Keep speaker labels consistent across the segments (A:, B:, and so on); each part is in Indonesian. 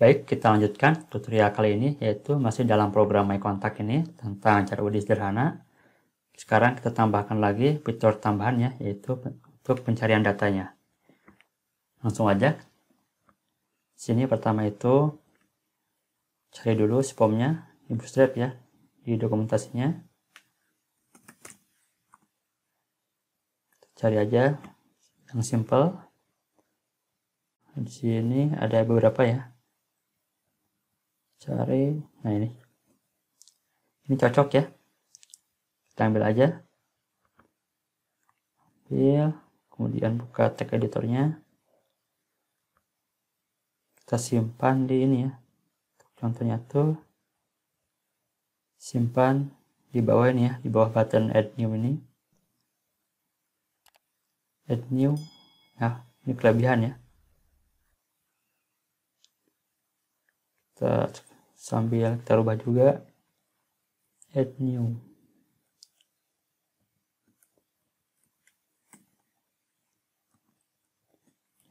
A: Baik, kita lanjutkan tutorial kali ini, yaitu masih dalam program My Contact ini tentang cara uji sederhana. Sekarang kita tambahkan lagi fitur tambahannya, yaitu untuk pencarian datanya. Langsung aja. Sini pertama itu cari dulu si formnya di Bootstrap ya, di dokumentasinya. Cari aja yang simple. Di sini ada beberapa ya. Cari, nah ini cocok ya, kita ambil aja, kemudian buka tag editornya, kita simpan di ini ya. Contohnya tuh simpan di bawah ini ya, di bawah button add new ini, add new. Nah ini kelebihan ya, kita sambil kita rubah juga add new.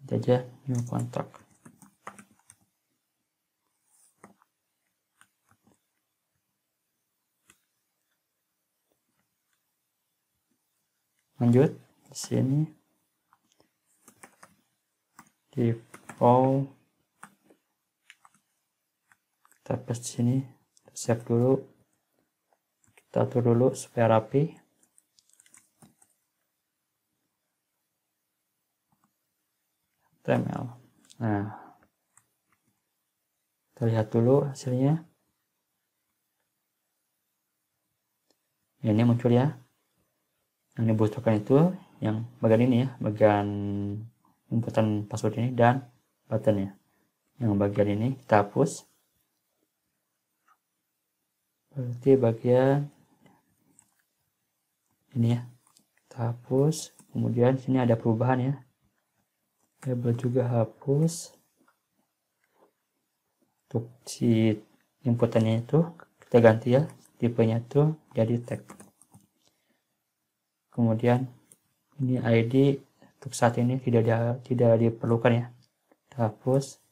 A: Ini aja new contact. Lanjut di sini default, kita paste sini, kita save dulu, kita atur dulu supaya rapi. HTML. Nah, kita lihat dulu hasilnya. Ini muncul ya. Yang dibutuhkan itu yang bagian ini ya, bagian inputan password ini dan buttonnya. Yang bagian ini kita hapus. Berarti bagian ini ya, kita hapus. Kemudian sini ada perubahan ya, label juga hapus. Untuk si inputannya itu kita ganti ya, tipenya itu jadi tag. Kemudian ini ID untuk saat ini tidak diperlukan ya, kita hapus.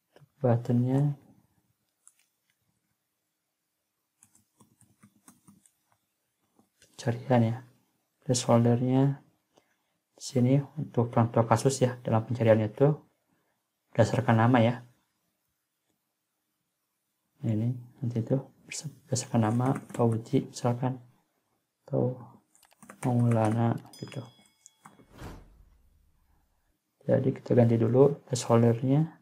A: Untuk buttonnya pencarian ya, placeholdernya di sini untuk contoh kasus ya, dalam pencarian itu berdasarkan nama ya. Ini nanti itu berdasarkan nama Fauzi misalkan, atau Maulana gitu. Jadi kita ganti dulu placeholdernya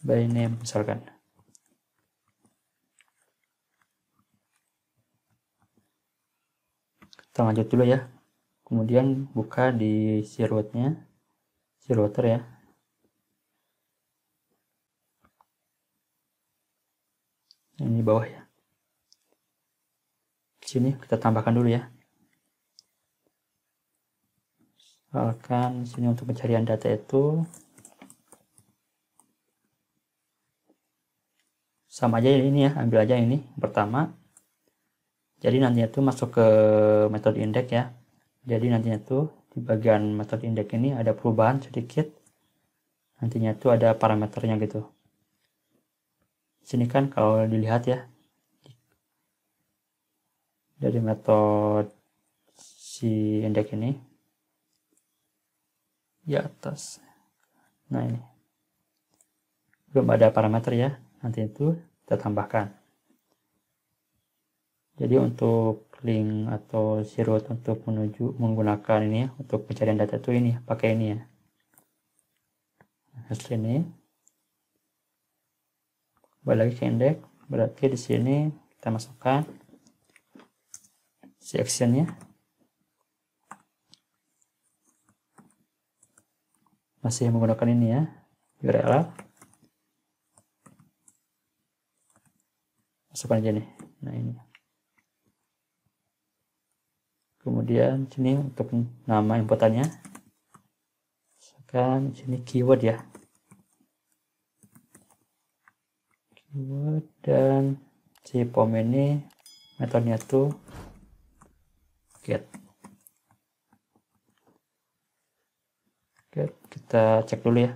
A: by name misalkan. Kita lanjut dulu ya. Kemudian buka di si rootnya, si router ya. Ini bawah ya. Sini kita tambahkan dulu ya. Misalkan sini untuk pencarian data itu sama aja ini ya, ambil aja ini pertama. Jadi nantinya tuh masuk ke metode index ya. Jadi nantinya tuh di bagian metode index ini ada perubahan sedikit. Nantinya tuh ada parameternya gitu. Sini kan kalau dilihat ya, dari metode si index ini di atas. Nah ini belum ada parameter ya, nanti itu kita tambahkan. Jadi untuk link atau si root untuk menuju menggunakan ini ya, untuk pencarian data itu ini pakai ini ya. Hasil ini kembali lagi ke index, berarti di sini kita masukkan si actionnya, masih menggunakan ini ya, URL, masukkan aja nih. Nah ini, kemudian sini untuk nama inputannya, masukkan sini keyword ya, keyword, dan si form ini metodenya tuh get. kita cek dulu ya.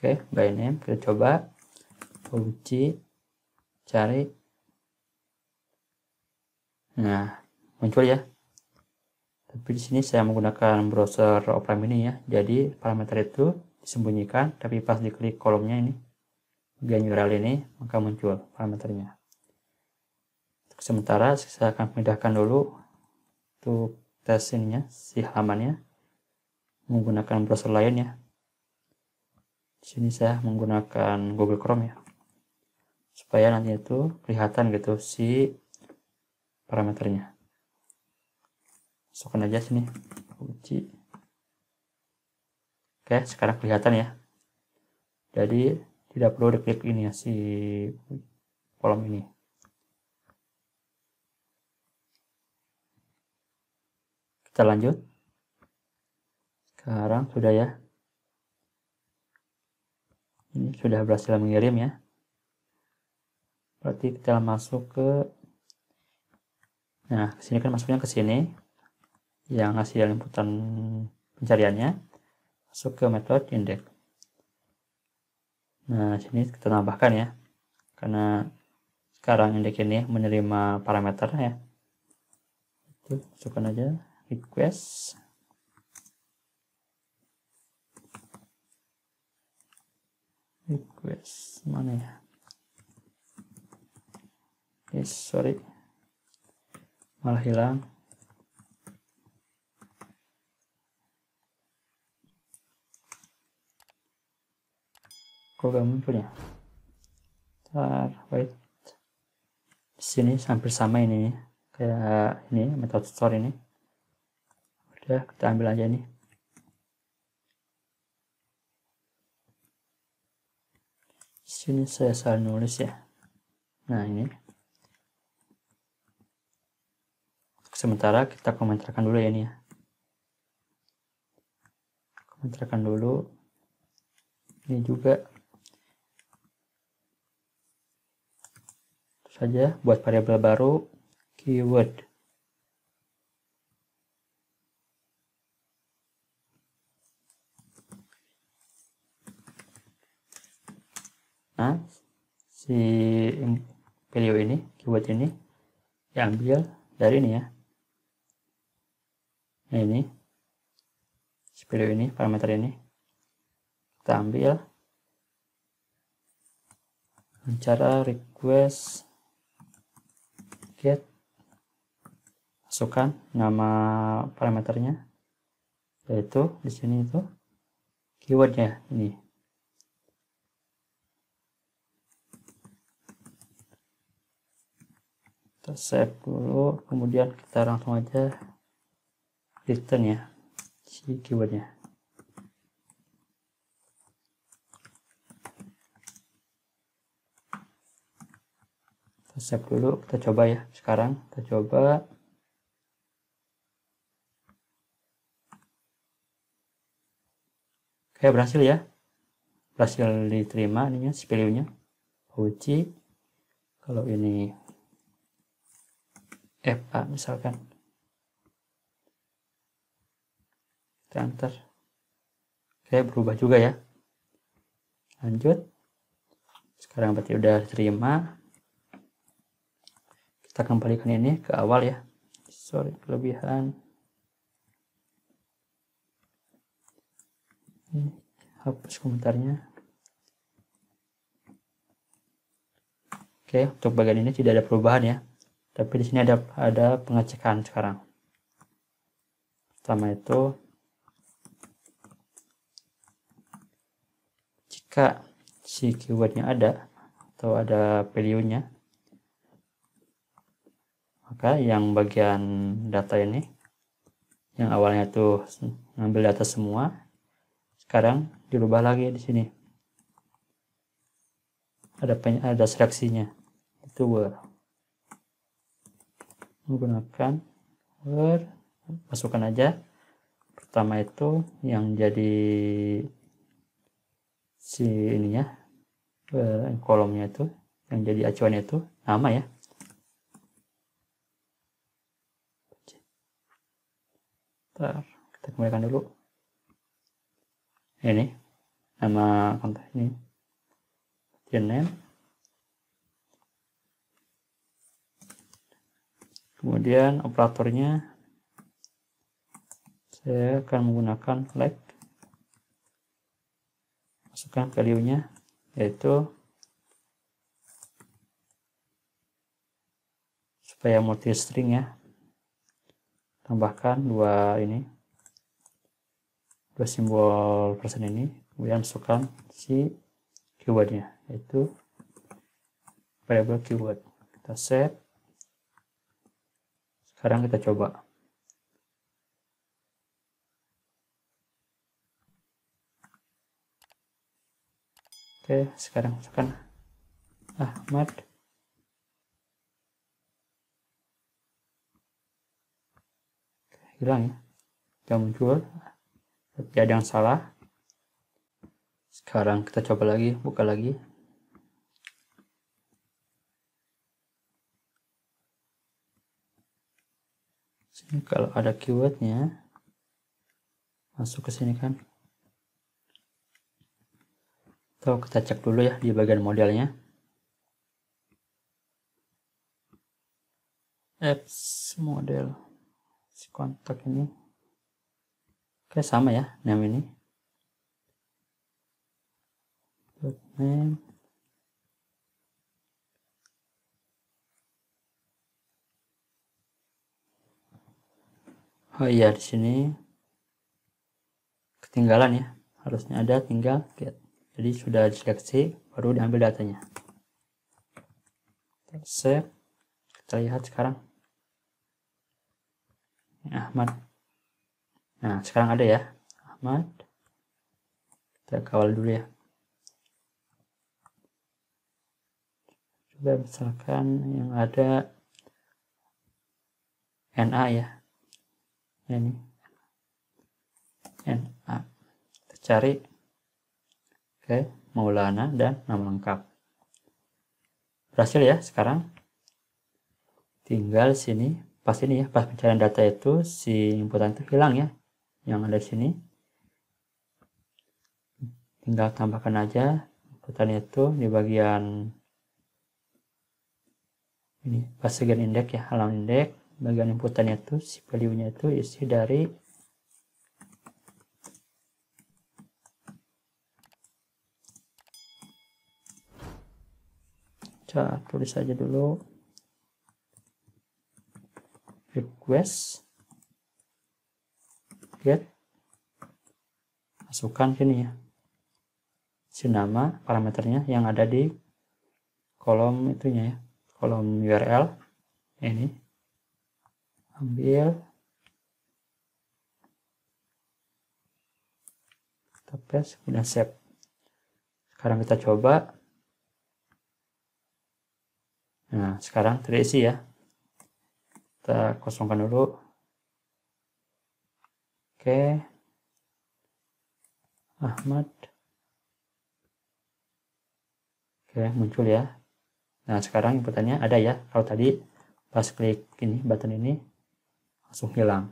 A: Oke, by name kita coba kunci cari. Nah, muncul ya. Tapi di sini saya menggunakan browser Opera Mini ya. Jadi parameter itu disembunyikan, tapi pas diklik kolomnya ini, bagian URL ini, maka muncul parameternya. Untuk sementara saya akan pindahkan dulu untuk tes ininya, si halamannya, menggunakan browser lain ya. Di sini saya menggunakan Google Chrome ya, supaya nanti itu kelihatan gitu si parameternya. Masukkan aja sini kunci. Oke, sekarang kelihatan ya. Jadi tidak perlu diklik ini ya, si kolom ini. Kita lanjut. Sekarang sudah ya. Ini sudah berhasil mengirim ya. Berarti kita masuk ke, nah kesini kan masuknya ke sini, yang hasil inputan pencariannya masuk ke metode index. Nah sini kita tambahkan ya, karena sekarang index ini menerima parameter ya. Itu masukkan aja request. Request mana ya? Yes, sorry, malah hilang. Kok gak munculnya? Wait. Di sini hampir sama ini, kayak ini metode store ini. Udah, kita ambil aja ini. Di sini saya salah nulis ya. Nah ini. Sementara kita komentarkan dulu ya ini ya. Komentarkan dulu. Ini juga. Terus saja buat variabel baru keyword. Nah, si value ini, keyword ini diambil dari ini ya. Nah ini, si value ini, parameter ini kita ambil dengan cara request get, masukkan nama parameternya, yaitu di sini itu keywordnya ini. Kita save dulu, kemudian kita langsung aja return ya si keywordnya. Kita save dulu, kita coba ya. Sekarang kita coba. Oke, berhasil ya. Berhasil diterima ininya, si value-nya. Uji. Kalau ini FA misalkan. Kita enter. Oke, berubah juga ya. Lanjut. Sekarang berarti udah diterima. Kita kembalikan ini ke awal ya. Sorry, kelebihan. Ini, hapus komentarnya. Oke, untuk bagian ini tidak ada perubahan ya. Tapi di sini ada pengecekan sekarang. Pertama itu, jika si keywordnya ada atau ada value-nya, maka yang bagian data ini, yang awalnya tuh ngambil data semua, sekarang dirubah lagi di sini. Ada seleksinya. Itu where. Menggunakan where, masukkan aja. Pertama itu yang jadi si ininya, kolomnya itu, yang jadi acuannya itu nama ya. Bentar, kita kembalikan dulu. Ini nama kontak ini, name. Kemudian operatornya saya akan menggunakan like. Masukkan value-nya yaitu supaya multi string ya. Tambahkan dua simbol persen ini, kemudian masukkan si keywordnya yaitu variable keyword. Kita save. Sekarang kita coba. Oke, sekarang masukkan Ahmad. Hilang ya, tidak muncul, tidak ada yang salah. Sekarang kita coba lagi, buka lagi. Sini kalau ada keywordnya, masuk ke sini kan. Atau kita cek dulu ya di bagian modelnya. Apps model si kontak ini. Oke, sama ya name ini. Name. Oh iya, di sini ketinggalan ya, harusnya ada tinggal get. Jadi sudah diseleksi, baru diambil datanya. Kita save. Kita lihat sekarang Ahmad. Nah, sekarang ada ya Ahmad. Kita kawal dulu ya. Coba misalkan yang ada NA ya. Ini NA. Kita cari. Oke, Maulana dan nama lengkap. Berhasil ya sekarang. Tinggal sini, pas ini ya, pas pencarian data itu si inputan itu hilang ya. Yang ada di sini. Tinggal tambahkan aja inputan itu di bagian ini, pas bagian indeks ya, halaman indeks. Bagian inputannya itu si value-nya itu isi dari tulis aja dulu request get, masukkan sini ya si nama parameternya yang ada di kolom itunya ya, kolom URL ini, ambil, kita paste, kemudian save. Sekarang kita coba. Nah, sekarang terisi ya. Kita kosongkan dulu. Oke. Ahmad. Oke, muncul ya. Nah, sekarang inputannya ada ya. Kalau tadi pas klik ini, button ini langsung hilang.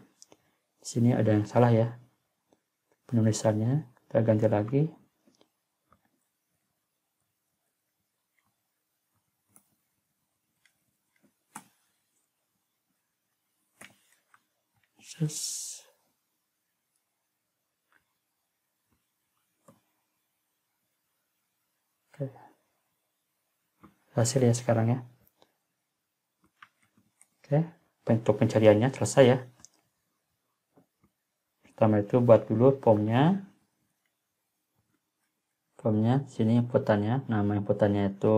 A: Di sini ada yang salah ya. Penulisannya kita ganti lagi. Oke. Hasil ya sekarang ya. Oke, bentuk pencariannya selesai ya. Pertama itu buat dulu formnya. Sini inputannya, nama inputannya itu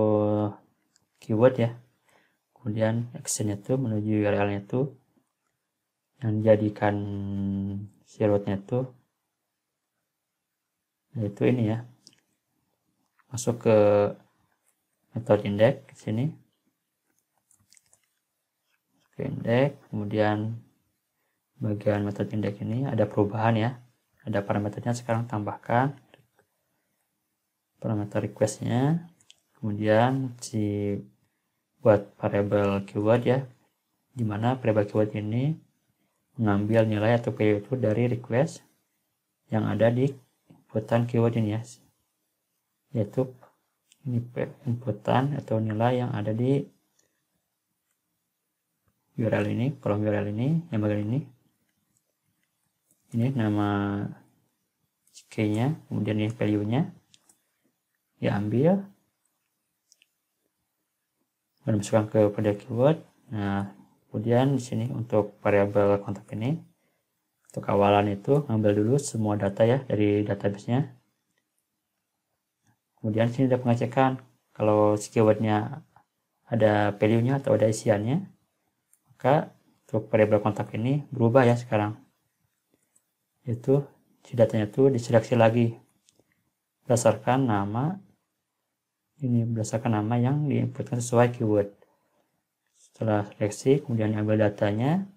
A: keyword ya. Kemudian actionnya itu menuju URL-nya itu yang dijadikan si root-nya itu yaitu ini ya. Masuk ke metode index ke sini. Ke index, kemudian bagian metode index ini ada perubahan ya. Ada parameternya, sekarang tambahkan parameter request-nya. Kemudian si buat variable keyword ya, dimana variable keyword ini mengambil nilai atau value itu dari request yang ada di inputan keyword ini ya, yaitu ini inputan atau nilai yang ada di URL ini, kolom URL ini, yang bagian ini nama key-nya, kemudian ini value-nya diambil dan masukkan ke pada keyword. Nah, kemudian di sini untuk variabel kontak ini, untuk awalan itu ambil dulu semua data ya dari database-nya. Kemudian sini ada pengecekan kalau keyword-nya ada value-nya atau ada isiannya, maka untuk variabel kontak ini berubah ya sekarang, yaitu si datanya itu diseleksi lagi berdasarkan nama yang diinputkan sesuai keyword. Setelah seleksi kemudian ambil datanya,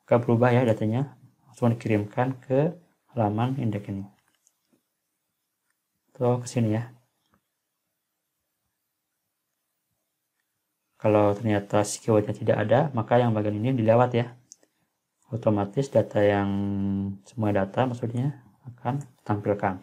A: maka berubah ya datanya, langsung dikirimkan ke halaman indeks ini atau ke sini ya. Kalau ternyata si keywordnya tidak ada, maka yang bagian ini dilewat ya, otomatis data yang semua data maksudnya akan tampilkan.